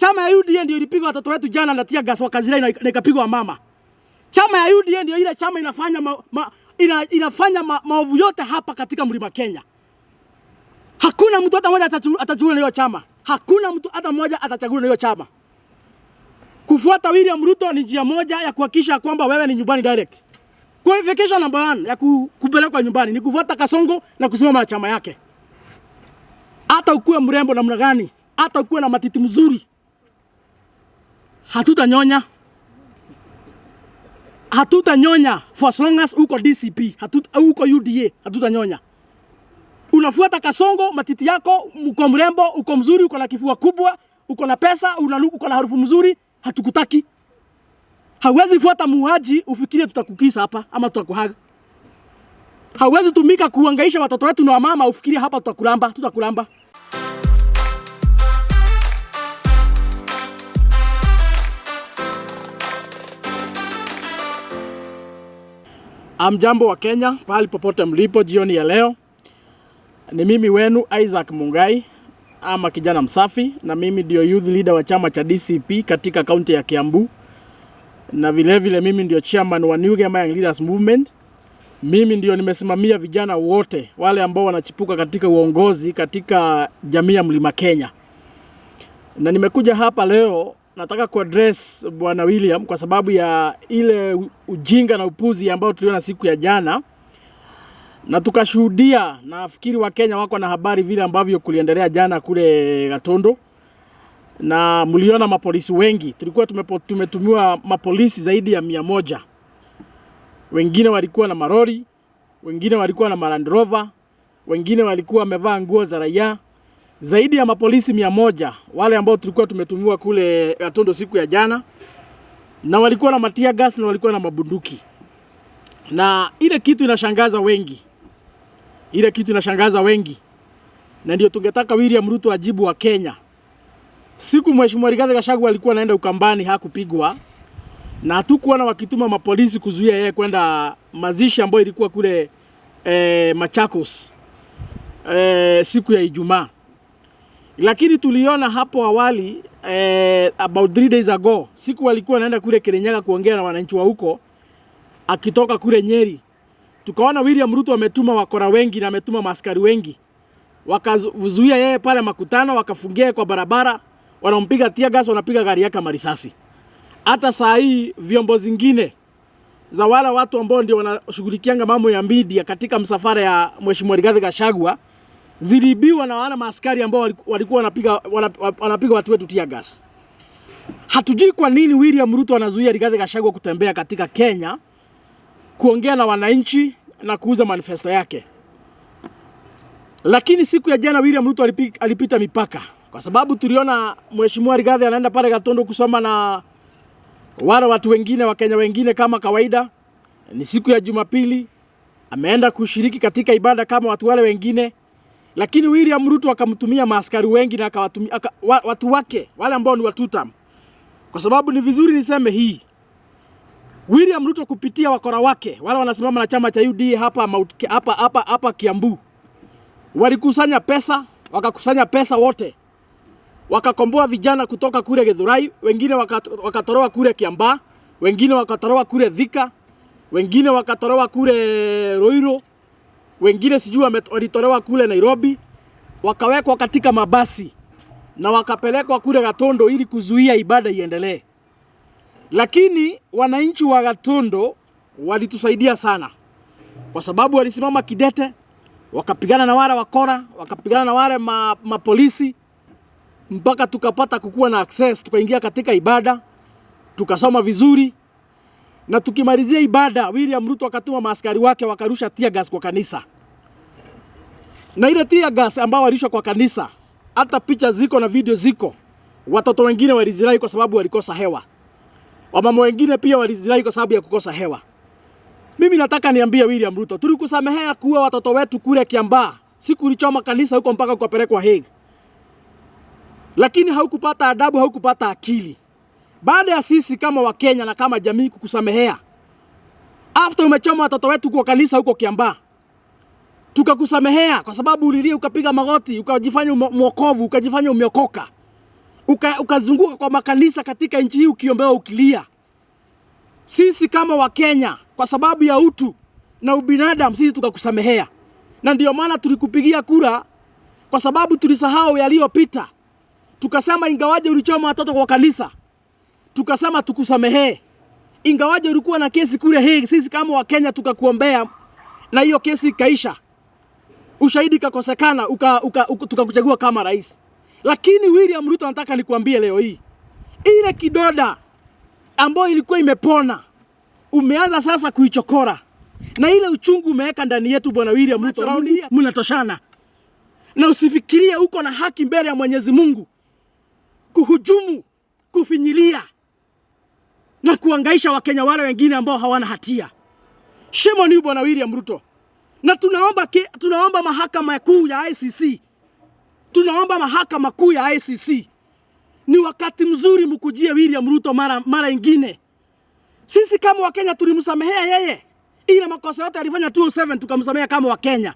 Chama ya UDA ndio ilipigwa watoto wetu jana na tear gas wakazilai na ikapigwa mama. Chama ya UDA ndio ile chama inafanya maovu yote hapa katika Mlima Kenya. Hakuna mtu hata mmoja atachaguliwa na hiyo chama. Hakuna mtu hata mmoja atachaguliwa na hiyo chama. Kufuata William Ruto ni njia moja ya kuhakikisha kwamba wewe ni nyumbani direct. Qualification number 1 ya kupelekwa nyumbani ni kufuata Kasongo na kusimama na chama yake. Hata ukue mrembo namna gani, hata ukue na matiti mzuri, hatutanyonya. Hatutanyonya for as long as uko DCP, uko UDA, hatutanyonya. Unafuata Kasongo, matiti yako, uko mrembo, uko mzuri, uko na kifua kubwa, uko na pesa, uko na harufu mzuri, hatukutaki. Hawezi fuata muaji ufikirie tutakukisa hapa ama tutakuhaga. Hawezi tumika kuhangaisha watoto wetu na mama ufikirie hapa tutakulamba. Amjambo wa Kenya, pahali popote mlipo jioni ya leo. Ni mimi wenu Isaac Mungai ama kijana msafi, na mimi ndio youth leader wa chama cha DCP katika kaunti ya Kiambu. Na vile mimi ndio chairman wa New Young Leaders Movement. Mimi ndio nimesimamia vijana wote wale ambao wanachipuka katika uongozi katika jamii ya Mlima Kenya. Na nimekuja hapa leo nataka kuaddress Bwana William kwa sababu ya ile ujinga na upuzi ambao tuliona siku ya jana. Na tukashuhudia, na nafikiri wa Kenya wako na habari vile ambavyo kuliendelea jana kule Gatondo. Na mliona mapolisi wengi, tulikuwa tumetumiwa mapolisi zaidi ya 100. Wengine walikuwa na marori, wengine walikuwa na Land Rover, wengine walikuwa wamevaa nguo za raia. Zaidi ya mapolisi 100 wale ambao tulikuwa tumetumiwa kule Gatondo siku ya jana, na walikuwa na tear gas na walikuwa na mabunduki. Na ile kitu inashangaza wengi. Na ndio tungetaka William Ruto ajibu wa Kenya. Siku Mheshimiwa Rigathi Gachagua alikuwa anaenda Ukambani hakupigwa, na hatukuona wakituma mapolisi kuzuia yeye kwenda mazishi ambayo ilikuwa kule Machakos siku ya Ijumaa. Lakini tuliona hapo awali about 3 days ago, siku walikuwa wanaenda kule Kirinyaga kuongea na wananchi wa huko akitoka kule Nyeri. Tukaona William Ruto ametuma wakora wengi na ametuma maaskari wengi. Wakazuia yeye pale makutano, wakafungia kwa barabara, wanampiga tear gas, wanapiga gari yake marisasi. Hata saa hii vyombo zingine za wala watu ambao ndio wanashughulikianga mambo ya media katika msafara ya Mheshimiwa Rigathi Gachagua zilibiwa na wana maaskari ambao walikuwa wanapiga watu wetu tear gas. Hatujui kwa nini William Ruto anazuia Rigathi Gachagua kutembea katika Kenya kuongea na wananchi na kuuza manifesto yake. Lakini siku ya jana William Ruto alipita mipaka, kwa sababu tuliona Mheshimiwa Rigathi anaenda pale Gatondo kusoma na wale watu wengine wa Kenya wengine kama kawaida. Ni siku ya Jumapili, ameenda kushiriki katika ibada kama watu wale wengine. Lakini William Ruto akamtumia maaskari wengi na akawatumia watu wake wale ambao ni watutam. Kwa sababu ni vizuri niseme hii, William Ruto kupitia wakora wake wale wanasimama na chama cha UDA hapa Kiambu, walikusanya pesa wote, wakakomboa vijana kutoka kule Githurai, wengine wakatoroa kule Kiambaa, wengine wakatoroa kule Thika, wengine wakatoroa kule Ruiru, wengine sijui walitolewa kule Nairobi, wakawekwa katika mabasi na wakapelekwa kule Gatondo ili kuzuia ibada iendelee. Lakini wananchi wa Gatondo walitusaidia sana, kwa sababu walisimama kidete, wakapigana na wale wakora, wakapigana na wale mapolisi, mpaka tukapata kukuwa na access, tukaingia katika ibada, tukasoma vizuri. Na tukimalizia ibada, William Ruto akatuma maaskari wake wakarusha tear gas kwa kanisa. Na ile tear gas ambao walirusha kwa kanisa, hata picha ziko na video ziko. Watoto wengine walizirai kwa sababu walikosa hewa. Wamama wengine pia walizirai kwa sababu ya kukosa hewa. Mimi nataka niambie William Ruto, tulikusamehea kuwa watoto wetu kule Kiambaa. Siku ulichoma kanisa huko mpaka ukapelekwa Hague. Lakini haukupata adabu, haukupata akili. Baada ya sisi kama wa Kenya na kama jamii kukusamehea, after umechoma watoto wetu kwa kanisa huko Kiambaa, tukakusamehea kwa sababu ulilia, ukapiga magoti, ukajifanya mwokovu, ukajifanya umeokoka. ukazunguka kwa makanisa katika nchi hii ukiombea ukilia. Sisi kama Wakenya kwa sababu ya utu na ubinadamu sisi tukakusamehea. Na ndio maana tulikupigia kura kwa sababu tulisahau yaliyopita. Tukasema ingawaje ulichoma watoto kwa kanisa, tukasema tukusamehee. Ingawaje ulikuwa na kesi kule Hague, sisi kama Wakenya tukakuombea na hiyo kesi ikaisha. Ushahidi kakosekana, tukakuchagua kama rais. Lakini William Ruto nataka nikuambie leo hii, ile kidoda ambayo ilikuwa imepona umeanza sasa kuichokora. Na ile uchungu umeweka ndani yetu bwana William Ruto, raundi hii mnatoshana. Na usifikirie uko na haki mbele ya Mwenyezi Mungu kuhujumu, kufinyilia na kuangaisha Wakenya wale wengine ambao hawana hatia. Shame on you bwana William Ruto. Na tunaomba mahakama kuu ya ICC. Tunaomba mahakama kuu ya ICC. Ni wakati mzuri mkujie William Ruto mara ingine. Sisi kama Wakenya tulimsamehea yeye. Ila makosa yote alifanya 2007 tukamsamehea kama Wakenya.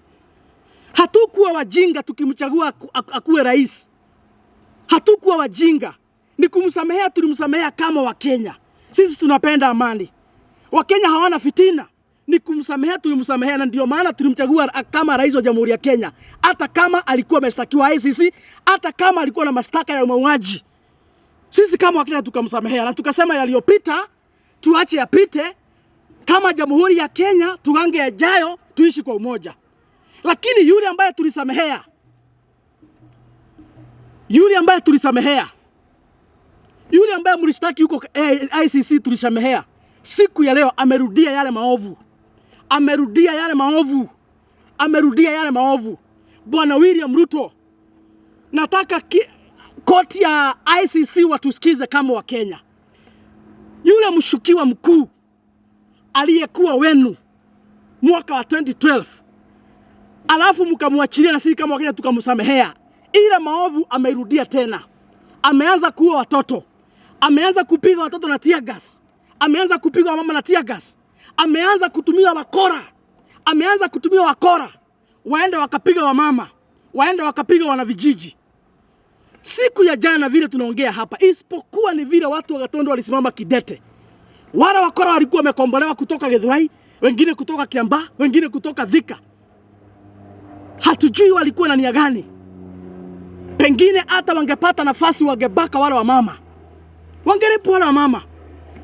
Hatukuwa wajinga tukimchagua akuwe rais. Hatukuwa wajinga. Ni kumsamehea, tulimsamehea kama Wakenya. Sisi tunapenda amani. Wakenya hawana fitina. Ni kumsamehea, tulimsamehea, na ndio maana tulimchagua kama rais wa Jamhuri ya Kenya. Hata kama alikuwa ameshtakiwa ICC, hata kama alikuwa na mashtaka ya mauaji. Sisi kama Wakenya tukamsamehea na tukasema yaliyopita tuache yapite. Kama Jamhuri ya Kenya tugange yajayo, tuishi kwa umoja. Lakini yule ambaye tulisamehea, yule ambaye mlishtaki huko ICC tulisamehea, siku ya leo amerudia yale maovu. Amerudia yale maovu. Bwana William Ruto, nataka koti ya ICC watusikize kama Wakenya. Yule mshukiwa mkuu aliyekuwa wenu mwaka wa 2012, alafu mkamwachilia na sisi kama Wakenya tukamsamehea. Ile maovu amerudia tena. Ameanza kuua watoto. Ameanza kupiga watoto na tear gas. Ameanza kupiga mama na tear gas. Ameanza kutumia wakora. Waende wakapiga wamama. Waende wakapiga wanavijiji. Siku ya jana vile tunaongea hapa, isipokuwa ni vile watu wa Gatondo walisimama kidete. Wale wakora walikuwa wamekombolewa kutoka Githurai, wengine kutoka Kiambaa, wengine kutoka Thika. Hatujui walikuwa na nia gani. Pengine hata wangepata nafasi wangebaka wale wa mama. Wangeripu wale wa mama.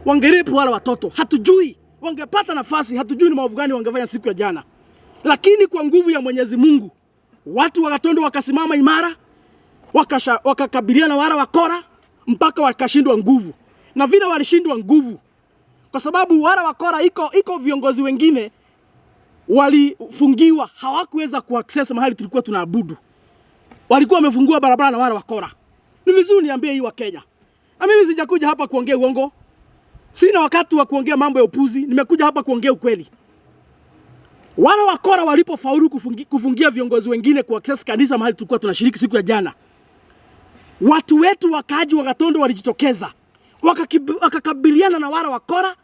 Wangeripu wale watoto. Hatujui. Wangepata nafasi, hatujui ni maovu gani wangefanya siku ya jana. Lakini kwa nguvu ya Mwenyezi Mungu, watu wa Gatondo wakasimama imara, wakakabiliana na wale wakora mpaka wakashindwa nguvu. Na vile walishindwa nguvu, kwa sababu wale wakora iko viongozi wengine walifungiwa, hawakuweza kuaccess mahali tulikuwa tunaabudu. Walikuwa wamefungua barabara na wale wakora. Ni vizuri niambie hii wa Kenya. Na mimi sijakuja hapa kuongea uongo. Sina wakati wa kuongea mambo ya upuzi, nimekuja hapa kuongea ukweli. Wale wakora walipofaulu kufungia viongozi wengine kuaccess kanisa mahali tulikuwa tunashiriki siku ya jana, watu wetu wakaaji wa Gatondo walijitokeza. Wakakabiliana na wale wakora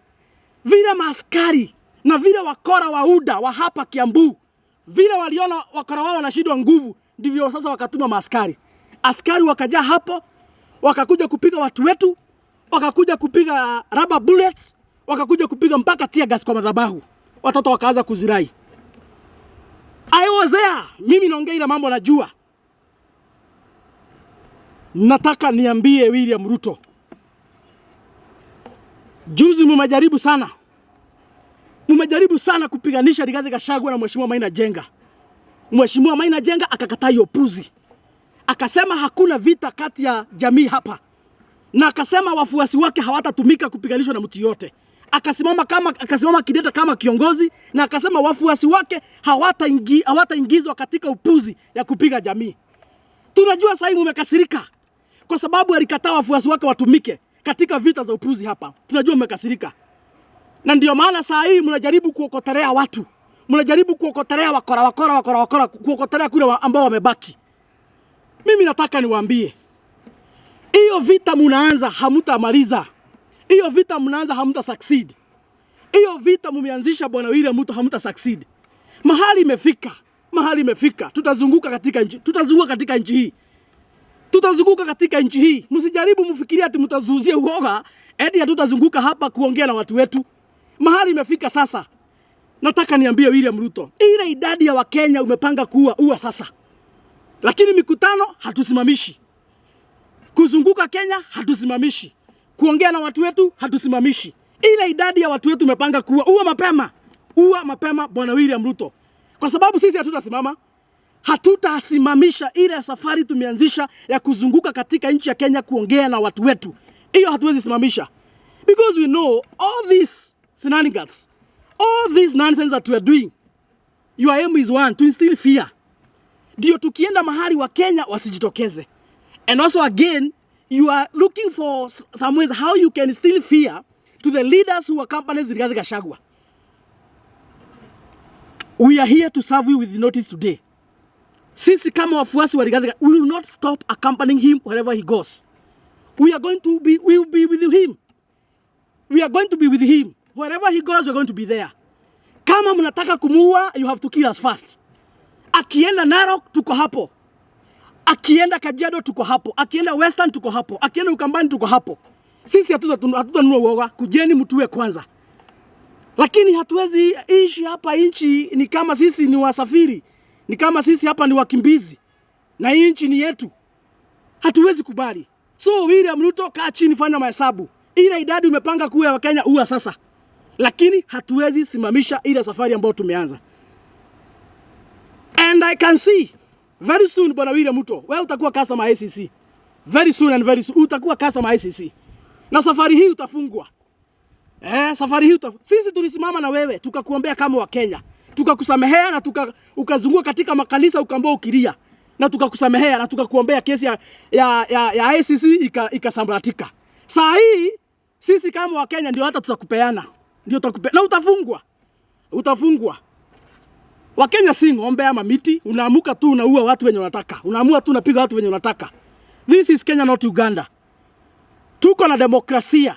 vile maaskari na vile wakora wa UDA wa hapa Kiambu. Vile waliona wakora wao wanashindwa nguvu, ndivyo sasa wakatuma maaskari. Askari wakajaa hapo, wakakuja kupiga watu wetu, wakakuja kupiga rubber bullets, wakakuja kupiga mpaka tear gas kwa madhabahu. Watoto wakaanza kuzirai. I was there. Mimi naongea ile mambo najua. Nataka niambie William Ruto, juzi mumejaribu sana kupiganisha Rigathi Gachagua na Mheshimiwa Maina Jenga. Mheshimiwa Maina Jenga akakataa hiyo puzi. Akasema hakuna vita kati ya jamii hapa. Na akasema wafuasi wake hawatatumika kupiganishwa na mtu yote. Akasimama kidete kama kiongozi, na akasema wafuasi wake hawataingizwa katika upuzi ya kupiga jamii. Tunajua sasa hivi mmekasirika kwa sababu alikataa wafuasi wake watumike katika vita za upuzi hapa. Tunajua mmekasirika. Na ndio maana sasa hivi mnajaribu kuokotelea watu. Mnajaribu kuokotelea wakora, kuokotelea kule ambao wamebaki. Mimi nataka niwaambie, hiyo vita mnaanza hamutamaliza. Hiyo vita mnaanza hamuta succeed. Hiyo vita mmeanzisha bwana William Ruto hamuta succeed. Mahali imefika. Tutazunguka katika nchi hii. Tutazunguka katika nchi hii. Msijaribu mfikirie ati mtazuzia uoga eti hatutazunguka hapa kuongea na watu wetu. Mahali imefika sasa. Nataka niambie William Ruto, ile idadi ya Wakenya umepanga kuua sasa. Lakini mikutano hatusimamishi. Kuzunguka Kenya hatusimamishi. Kuongea na watu wetu hatusimamishi. Ile idadi ya watu wetu umepanga ua mapema. Ua mapema Bwana William Ruto. Kwa sababu sisi hatutasimama. Hatutasimamisha ile safari tumeanzisha ya kuzunguka katika nchi ya Kenya kuongea na watu wetu. Hiyo hatuwezi simamisha. Because we know all these shenanigans, all this nonsense that we are doing, your aim is one, to instill fear. Ndio tukienda mahali wa Kenya wasijitokeze. And also again, you are looking for some ways how you can instill fear to the leaders who accompany Rigathi Gachagua. We are here to serve you with the notice today. Sisi kama wafuasi wa Rigathi, we will not stop accompanying him wherever he goes. We will be with him. We are going to be with him. Wherever he goes, we are going to be there. Kama mnataka kumuua, you have to kill us first. Akienda Narok, tuko hapo. Akienda Kajiado, tuko hapo. Akienda Western, tuko hapo. Akienda Ukambani, tuko hapo. Sisi hatutanunua uoga, kujeni mtuwe kwanza. Lakini hatuwezi ishi hapa nchi ni kama sisi ni wasafiri. Ni kama sisi hapa ni wakimbizi. Na nchi ni yetu. Hatuwezi kubali. So William Ruto, kaa chini, fanya mahesabu. Ile idadi umepanga kuwa wa Kenya ua sasa. Lakini hatuwezi simamisha ile safari ambayo tumeanza. And I can see very soon Bwana William Ruto, wewe utakuwa customer ICC. Very soon utakuwa customer ICC. Na safari hii utafungwa. Safari hii sisi tulisimama na wewe tukakuombea kama wa Kenya. Tukakusamehea na ukazunguka katika makanisa ukaambia ukilia. Na tukakusamehea na tukakuombea kesi ya ICC ikasambaratika. Saa hii sisi kama wa Kenya ndio hata tutakupeana. Ndio na utafungwa. Wakenya si ng'ombe ama miti, unaamuka tu unaua watu wenye unataka. Unaamua tu unapiga watu wenye unataka. This is Kenya, not Uganda. Tuko na demokrasia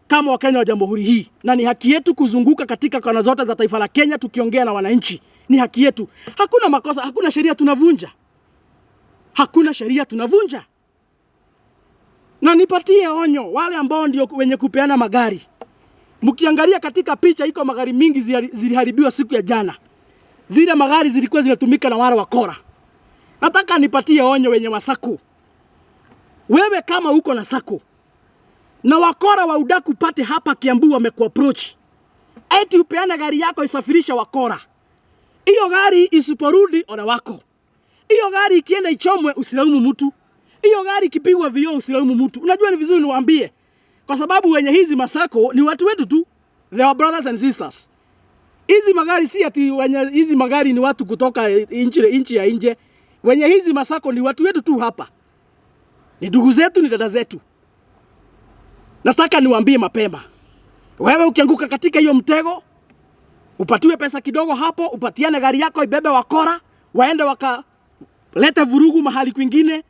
kama Wakenya wa jamhuri hii, na ni haki yetu kuzunguka katika kona zote za taifa la Kenya tukiongea na wananchi. Ni haki yetu. Hakuna makosa, hakuna sheria tunavunja. Hakuna sheria tunavunja. Na nipatie onyo wale ambao ndio wenye kupeana magari. Mkiangalia katika picha iko magari mingi ziliharibiwa siku ya jana. Zile magari zilikuwa zinatumika na wale wakora. Nataka nipatie onyo wenye masako. Wewe kama uko na sako na wakora wa udaku pate hapa Kiambu wamekuapproach, eti upeana gari yako isafirisha wakora. Hiyo gari isiporudi ona wako. Hiyo gari ikienda ichomwe usilaumu mtu. Hiyo gari ikipigwa vioo usilaumu mtu. Unajua ni vizuri niwaambie, kwa sababu wenye hizi masako ni watu wetu tu. They are brothers and sisters. Hizi magari si ati wenye hizi magari ni watu kutoka nchi ya nje. Wenye hizi masako ni watu wetu tu hapa. Ni ndugu zetu, ni dada zetu. Nataka niwaambie mapema. Wewe ukianguka katika hiyo mtego, upatiwe pesa kidogo hapo, upatiane gari yako ibebe wakora, waende wakalete vurugu mahali kwingine,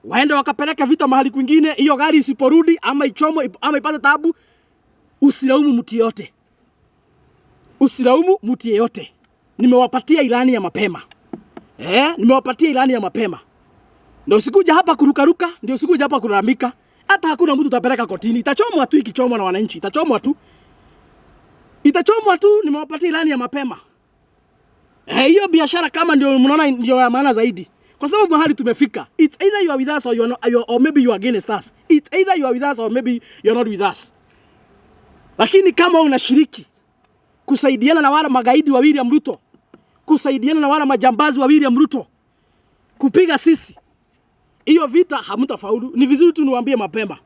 waende wakapeleka vita mahali kwingine, hiyo gari isiporudi ama ichomwe ama ipate taabu, usilaumu mtu yeyote. Usilaumu mtu yeyote. Nimewapatia ilani ya mapema. Nimewapatia ilani ya mapema. Ndio usikuja hapa kurukaruka, ndio usikuja hapa kulalamika. Hata hakuna mtu utapeleka kotini. Itachomwa tu, ikichomwa na wananchi. Itachomwa tu. Nimewapatia ilani ya mapema. Hiyo biashara kama ndio mnaona ndio ya maana zaidi. Kwa sababu mahali tumefika, it's either you are with us or or maybe you are against us. It's either you are with us or maybe you are not with us. Lakini kama unashiriki kusaidiana na wale magaidi wa William Ruto, kusaidiana na wale majambazi wa William Ruto kupiga sisi, hiyo vita hamtafaulu. Ni vizuri tu niwaambie mapema.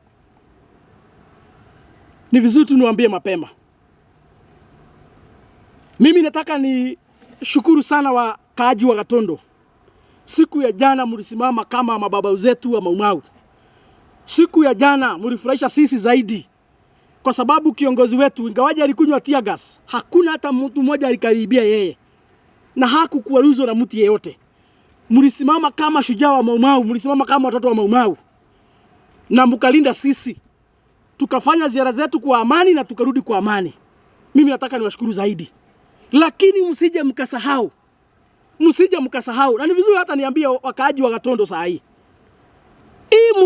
Mimi nataka ni shukuru sana wakaaji wa Gatondo. Siku ya jana mlisimama kama mababa zetu wa Maumau. Siku ya jana mlifurahisha sisi zaidi. Kwa sababu kiongozi wetu ingawaje alikunywa tear gas, hakuna hata mtu mmoja alikaribia yeye. Na hakukuwaruzwa na mtu yeyote. Mlisimama kama shujaa wa Maumau, mlisimama kama watoto wa Maumau. Na mkalinda sisi. Tukafanya ziara zetu kwa amani na tukarudi kwa amani. Mimi nataka niwashukuru zaidi. Lakini msije mkasahau. Na ni vizuri hata niambie wakaaji wa Gatondo saa hii.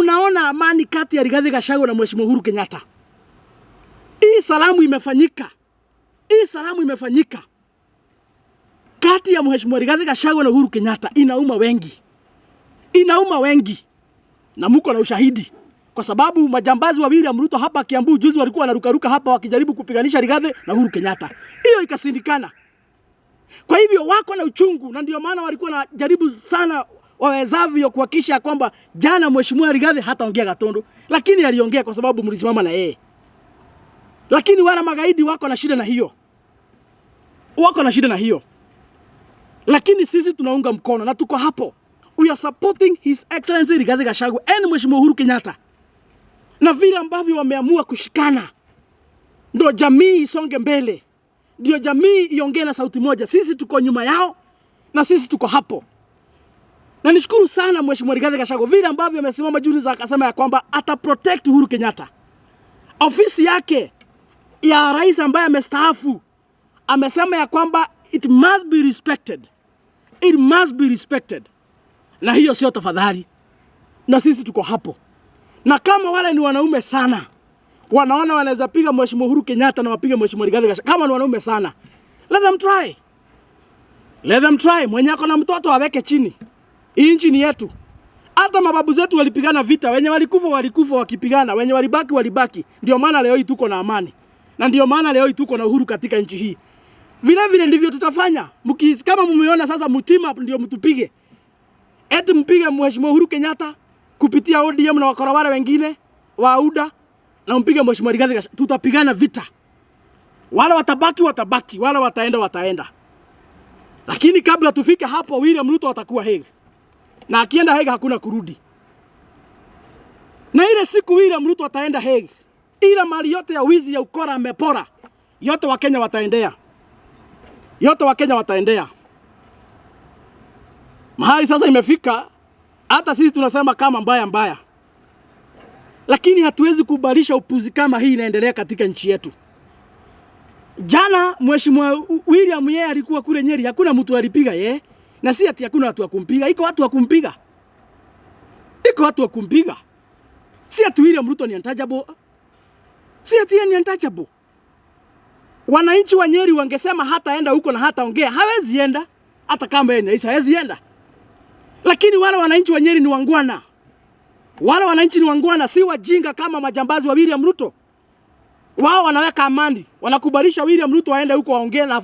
mnaona amani kati ya Rigathi Gachagua na Mheshimiwa Uhuru Kenyatta. Hii salamu imefanyika kati ya Mheshimiwa Rigathi Gachagua na Uhuru Kenyatta. Inauma wengi. Na mko na ushahidi. Kwa sababu majambazi wa William Ruto hapa Kiambu juzi walikuwa wanarukaruka hapa wakijaribu kupiganisha Rigathi na Uhuru Kenyatta. Hiyo ikasindikana. Kwa hivyo wako na uchungu, na ndio maana walikuwa wanajaribu sana wawezavyo kuhakikisha kwamba jana Mheshimiwa Rigathi hataongea Gatondo, lakini aliongea kwa sababu mlisimama na yeye. Lakini wala magaidi wako na shida na hiyo. Lakini sisi tunaunga mkono na tuko hapo. We are supporting His Excellency Rigathi Gachagua and Mheshimiwa Uhuru Kenyatta. Na vile ambavyo wameamua kushikana, ndio jamii isonge mbele. Ndio jamii iongee na sauti moja. Sisi tuko nyuma yao na sisi tuko hapo. Na nishukuru sana Mheshimiwa Rigathi Gachagua vile ambavyo amesimama juzi akasema ya kwamba ata protect Uhuru Kenyatta. Ofisi yake ya rais ambaye amestaafu amesema ya kwamba it must be respected. Na hiyo sio tafadhali. Na sisi tuko hapo. Na kama wale ni wanaume sana, wanaona wanaweza piga Mheshimiwa Uhuru Kenyatta na wapige Mheshimiwa Rigathi Gachagua, kama ni wanaume sana, let them try. Mwenye ako na mtoto aweke chini. Hii nchi ni yetu. Hata mababu zetu walipigana vita, wenye walikufa wakipigana, wenye walibaki. Ndio maana leo hii tuko na amani. Na ndio maana leo hii tuko na uhuru katika nchi hii. Vile ndivyo tutafanya. Kama mmeona sasa mtima ndio mtupige. Eti mpige Mheshimiwa Uhuru Kenyatta kupitia ODM na wakorawara wengine wa UDA, na mpige Mheshimiwa Rigathi Gachagua. Tutapigana vita. Wale watabaki, wale wataenda. Lakini kabla tufike hapo, William Ruto atakuwa Hague. Na akienda Hague hakuna kurudi. Na ile siku William Ruto ataenda Hague, ile mali yote ya wizi ya ukora amepora, yote Wakenya wataendea. Mahali sasa imefika, hata sisi tunasema kama mbaya. Lakini hatuwezi kubadilisha upuzi kama hii inaendelea katika nchi yetu. Jana Mheshimiwa William yeye alikuwa kule Nyeri, hakuna mtu alipiga yeye. Na si ati hakuna watu wa kumpiga, iko watu wa kumpiga. Si ati William Ruto ni untouchable. Wananchi wa Nyeri wangesema hataenda huko na hataongea, hawezi enda. Hata kama yeye hawezi enda. Lakini wale wananchi wa Nyeri ni wangwana. Si wajinga kama majambazi wa William Ruto. Wao wanaweka amani, wanakubalisha William Ruto aende huko aongee na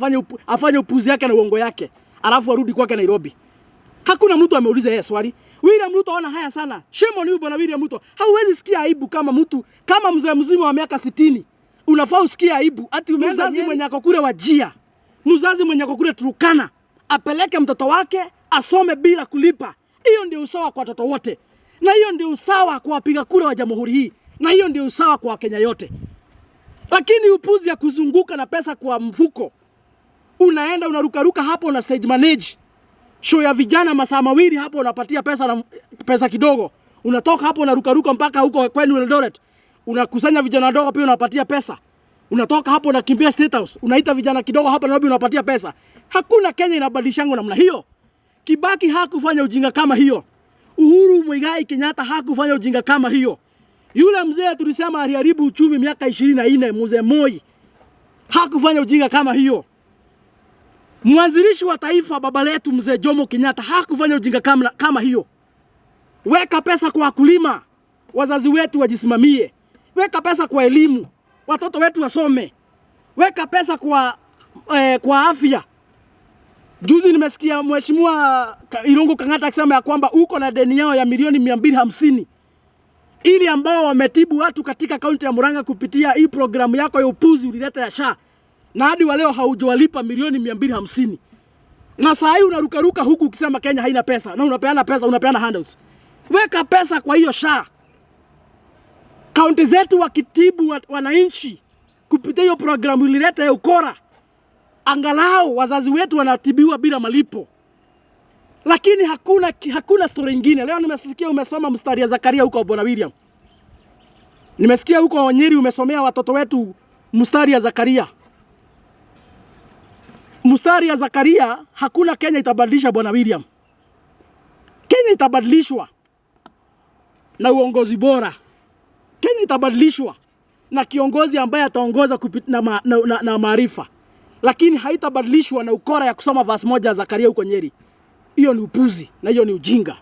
afanye upuzi yake na uongo yake, alafu arudi kwake Nairobi. Hakuna mtu ameuliza yeye swali. William Ruto ana haya sana. Shame on you bwana William Ruto. Hauwezi sikia aibu kama mzee mzima wa miaka 60. Unafaa usikie aibu. Ati mzazi mwenye ako kule Wajia, mzazi mwenye ako kule Turkana, apeleke mtoto wake asome bila kulipa. Hiyo ndio usawa kwa watoto wote. Na hiyo ndio usawa kwa wapiga kura wa jamhuri hii. Na hiyo ndio usawa kwa Wakenya yote. Lakini upuzi ya kuzunguka na pesa kwa mfuko, unaenda unarukaruka hapo una stage manage show ya vijana masaa mawili hapo, unapatia pesa kidogo, unatoka hapo unarukaruka mpaka huko kwenu Eldoret, unakusanya vijana wadogo pia unapatia pesa, unatoka hapo unakimbia State House, unaita vijana kidogo hapa Nairobi unapatia pesa. Hakuna Kenya inabadilishango namna hiyo. Kibaki hakufanya ujinga kama hiyo. Uhuru Muigai Kenyatta hakufanya ujinga kama hiyo. Yule mzee tulisema aliharibu uchumi miaka 24, mzee Moi, hakufanya ujinga kama hiyo. Mwanzilishi wa taifa baba letu mzee Jomo Kenyatta hakufanya ujinga kama hiyo. Weka pesa kwa wakulima, wazazi wetu wajisimamie. Weka pesa kwa elimu, watoto wetu wasome. Weka pesa kwa afya. Juzi nimesikia Mheshimiwa Irungu Kang'ata akisema ya kwamba uko na deni yao ya milioni 250. Ili ambao wametibu watu katika kaunti ya Murang'a kupitia hii programu yako ya upuzi ulileta ya SHA. Na hadi waleo haujawalipa milioni 250. Na saa hii unarukaruka huku ukisema Kenya haina pesa. Na unapeana handouts. Weka pesa kwa hiyo SHA. Kaunti zetu wakitibu wananchi kupitia hiyo programu ulileta ya ukora, angalau wazazi wetu wanatibiwa bila malipo. Lakini hakuna story nyingine. Leo nimesikia umesoma mstari ya Zakaria huko Bwana William. Nimesikia huko Nyeri umesomea watoto wetu mstari ya Zakaria. Mstari ya Zakaria, hakuna Kenya itabadilisha Bwana William. Kenya itabadilishwa. na uongozi bora, Kenya itabadilishwa na kiongozi ambaye ataongoza na maarifa. Lakini haitabadilishwa na ukora ya kusoma verse moja Zakaria huko Nyeri. Hiyo ni upuzi na hiyo ni ujinga.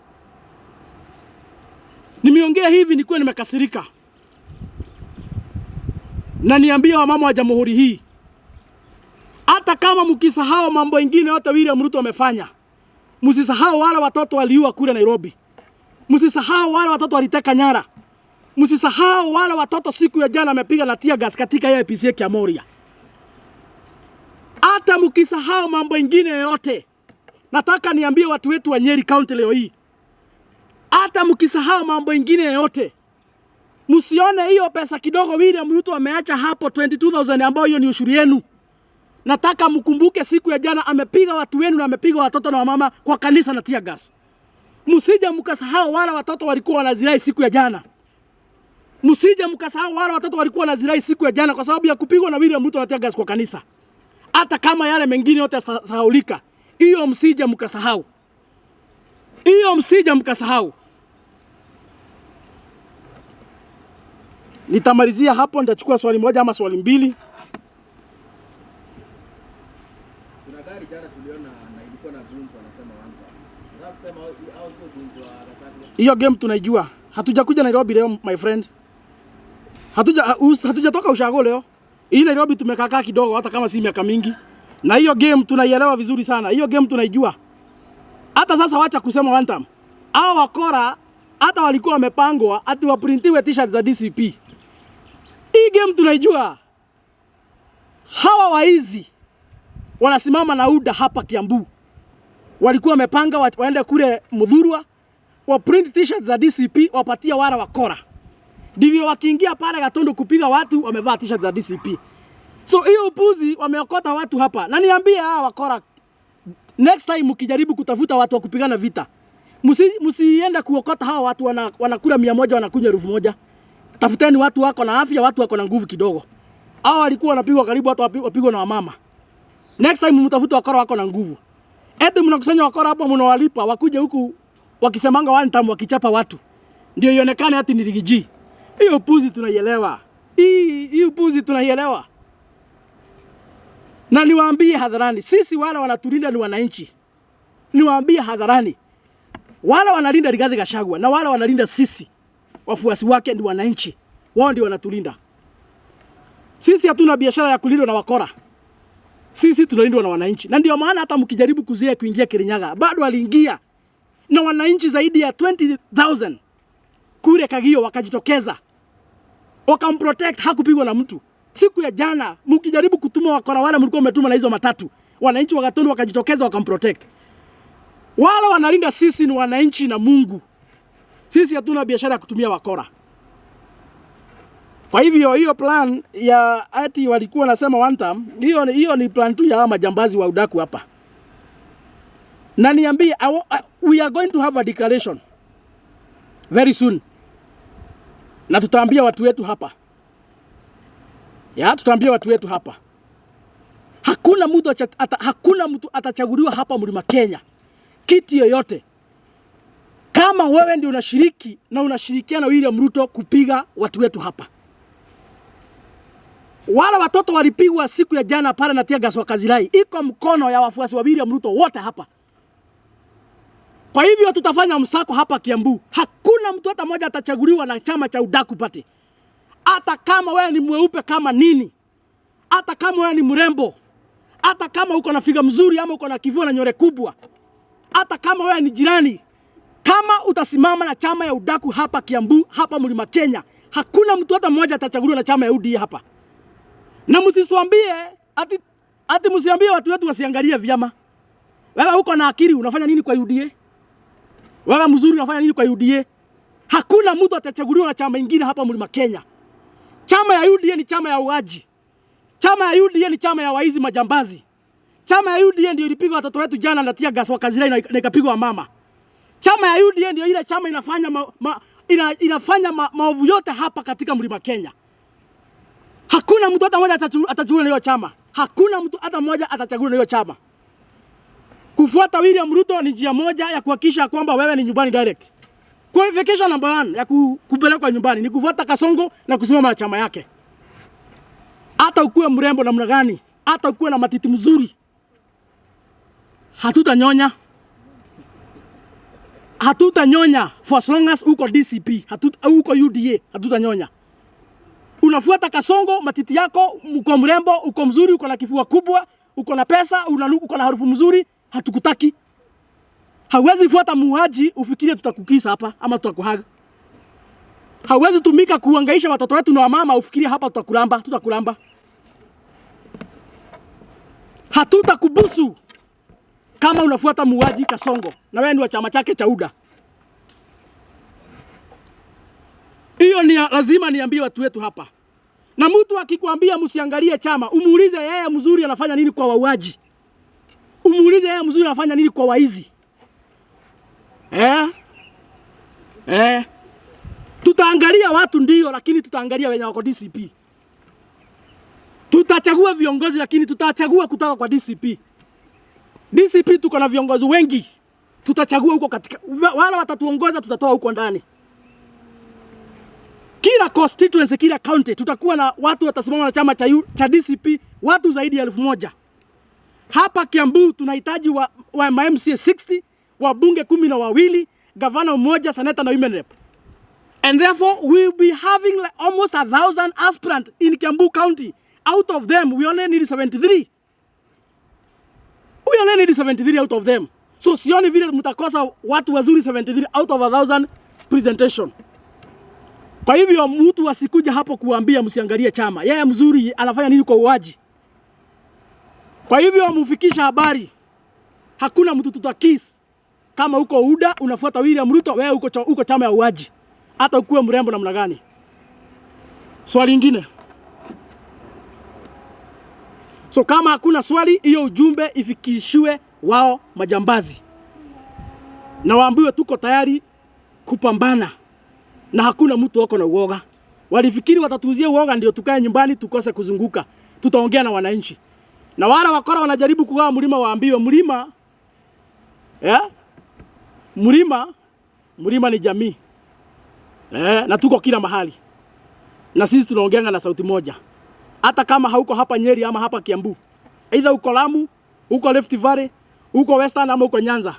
Nimeongea hivi nikuwa nimekasirika. Na niambia wamama wa jamhuri hii, hata kama mkisahau mambo mengine yote William Ruto amefanya, msisahau wale watoto waliua kule Nairobi. Msisahau wale watoto waliteka nyara. Msisahau wale watoto siku ya jana amepiga na tear gas katika ya PCA Kiamoria. Hata mkisahau mambo mengine yote, nataka niambie watu wetu wa Nyeri County leo hii, hata mkisahau mambo mengine yote, msione hiyo pesa kidogo William Ruto ameacha hapo 22,000 ambayo hiyo ni ushuru yenu. Nataka mkumbuke siku ya jana amepiga watu wenu na amepiga watoto na wamama kwa kanisa na tear gas. Msije mkasahau wale watoto walikuwa wanazirai siku ya jana. Msije mkasahau wale watoto walikuwa wanazirai siku ya jana kwa sababu ya kupigwa na William Ruto na tear gas kwa kanisa. Hata kama yale mengine yote sahaulika, hiyo msije mkasahau. Hiyo msije mkasahau. Nitamalizia hapo, nitachukua swali moja ama swali mbili. Kuna gari jana tuliona na ilikuwa na gunzo anasema wanta. Nataka kusema au sio gunzo Gachagua. Hiyo game tunaijua. Hatujakuja Nairobi leo my friend. Hatujatoka ushago leo. Hii Nairobi tumekaa kidogo hata kama si miaka mingi. Na hiyo game tunaielewa vizuri sana. Hiyo game tunaijua. Hata sasa wacha kusema one time. Hao wakora hata walikuwa wamepangwa ati waprintiwe t-shirt za DCP. Hii game tunaijua. Hawa waizi wanasimama na UDA hapa Kiambu. Walikuwa wamepanga waende kule Muthurwa, wa print t-shirt za DCP wapatia wala wakora. Ndivyo wakiingia pale Gatondo kupiga watu wamevaa t-shirt za DCP. So hiyo upuzi wameokota watu hapa. Na niambie hawa wakora, next time mkijaribu kutafuta watu wa kupigana vita, msiende kuokota hawa watu wanakula 100 wanakunya 1000. Tafuteni watu wako na afya, watu wako na nguvu kidogo. Hao walikuwa wanapigwa karibu watu wapigwa na wamama. Next time mtafuta wakora wako na nguvu. Eti mnakusanya wakora hapo mnawalipa wakuje huku wakisemanga one time wakichapa watu. Ndio ionekane ati ni rigiji. Hiyo upuzi tunaielewa. Hii upuzi tunaielewa. Na niwaambie hadharani, sisi wale wanatulinda ni wananchi. Niwaambie hadharani, wale wanalinda Rigathi Gachagua na wale wanalinda sisi wafuasi wake ni wananchi. Wao ndio wanatulinda. Sisi hatuna biashara ya kulindwa na wakora. Sisi tunalindwa na wananchi. Na ndio maana hata mkijaribu kuzuia kuingia Kirinyaga, bado aliingia. Na wananchi zaidi ya 20,000 kule Kagio wakajitokeza. Wakamprotect, hakupigwa na mtu. Siku ya jana mkijaribu kutuma wakora wale mlikuwa umetuma na hizo matatu, wananchi wa Gatondo wakajitokeza wakamprotect. Wale wanalinda sisi ni wananchi na Mungu. Sisi hatuna biashara ya kutumia wakora. Kwa hivyo hiyo plan ya ati walikuwa nasema one time, hiyo ni plan tu ya majambazi wa udaku hapa. Na niambie, we are going to have a declaration very soon. Na tutaambia watu wetu hapa. Tutaambia watu wetu hapa. Hakuna mtu atachaguliwa hapa Mlima Kenya kiti yoyote kama wewe ndio unashiriki na unashirikiana na William Ruto kupiga watu wetu hapa. Wale watoto walipigwa siku ya jana pale na tear gas wakazirai. Iko mkono ya wafuasi wa William Ruto wote hapa. Kwa hivyo tutafanya msako hapa Kiambu. Hakuna mtu hata mmoja atachaguliwa na chama cha udaku party. Hata kama wewe ni mweupe kama nini. Hata kama wewe ni mrembo. Hata kama uko na figa mzuri ama uko na kifua na nywele kubwa. Hata kama wewe ni jirani. Kama utasimama na chama ya udaku hapa Kiambu, hapa Mlima Kenya, hakuna mtu hata mmoja atachaguliwa na chama ya UDA hapa. Na msituambie ati msiambie watu wetu wasiangalie vyama. Wewe uko na akili unafanya nini kwa UDA? Wewe mzuri unafanya nini kwa UDA? Hakuna mtu atachaguliwa na chama kingine hapa Mlima Kenya. Chama ya UDA ni chama ya uaji. Chama ya UDA ni chama ya waizi majambazi. Chama ya UDA ndio ilipiga watoto wetu jana na tear gas wakazirai na ikapigwa mama. Chama ya UDA ndio ile chama inafanya maovu yote hapa katika Mlima Kenya. Hakuna mtu hata mmoja atachaguliwa na hiyo chama. Hakuna mtu hata mmoja atachaguliwa na hiyo chama. Kufuata William Ruto ni njia moja ya kuhakikisha kwamba wewe ni nyumbani direct. Qualification number 1 ya kupelekwa nyumbani ni kufuata Kasongo na kusimama na chama yake. Hata ukuwe mrembo namna gani, hata ukuwe na matiti mzuri, hatutanyonya. Hatutanyonya for as long as uko DCP, uko UDA, hatutanyonya. Unafuata Kasongo, matiti yako, uko mrembo, uko mzuri, uko na kifua kubwa, uko na pesa, uko na harufu mzuri, hatukutaki. Hawezi fuata muaji ufikirie tutakukisa hapa ama tutakuhaga. Hawezi tumika kuhangaisha watoto wetu na mama ufikirie hapa tutakulamba, tutakulamba. Hatutakubusu kama unafuata muaji Kasongo na wewe ni wa chama chake cha UDA. Hiyo ni lazima niambie watu wetu hapa. Na mtu akikwambia msiangalie chama, umuulize yeye mzuri anafanya nini kwa wauaji. Umuulize yeye mzuri anafanya nini kwa waizi. Tutaangalia watu ndio, lakini tutaangalia wenye wako DCP. Tutachagua viongozi lakini tutachagua kutoka kwa DCP. DCP tuko na viongozi wengi. Tutachagua huko katika wala watatuongoza tutatoa huko ndani. Kila constituency, kila county tutakuwa na watu watasimama na chama cha DCP, watu zaidi ya 1000. Hapa Kiambu tunahitaji wa MCA 60, wabunge 12, gavana mmoja, seneta na women rep. And therefore we will be having like almost 1,000 aspirants in Kiambu County. Out of them we only need 73. We only need 73 out of them. So sioni vile mtakosa watu wazuri 73 out of 1,000 presentation. Kwa hivyo mtu asikuja hapo kuambia msiangalie chama. Yeye mzuri anafanya nini kwa uaji. Kwa hivyo mufikisha habari. Hakuna mtu tutakis. Kama uko UDA unafuata William Ruto, wewe uko chama ya uaji. Hata ukuwe mrembo namna gani. Swali lingine. So kama hakuna swali, hiyo ujumbe ifikishwe wao majambazi. Na waambiwe tuko tayari kupambana. Na hakuna mtu wako na uoga. Walifikiri watatuzia uoga ndio tukae nyumbani tukose kuzunguka. Tutaongea na wananchi. Na wale wakora wanajaribu kugawa mlima waambiwe mlima mlima ni jamii. Na tuko kila mahali. Na sisi tunaongea na sauti moja. Hata kama hauko hapa Nyeri ama hapa Kiambu. Either uko Lamu, uko Rift Valley, uko Western ama uko Nyanza.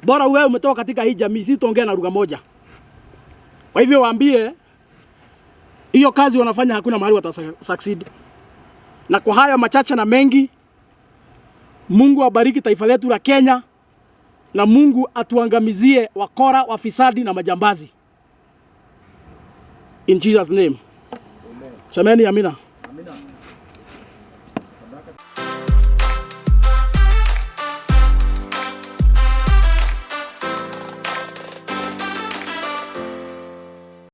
Bora wewe umetoka katika hii jamii, sisi tuongea na lugha moja. Kwa hivyo waambie hiyo kazi wanafanya hakuna mahali watasucceed. Na kwa haya machache na mengi, Mungu abariki taifa letu la Kenya na Mungu atuangamizie wakora, wafisadi na majambazi. In Jesus name. Amen. Semeni amina. Amina.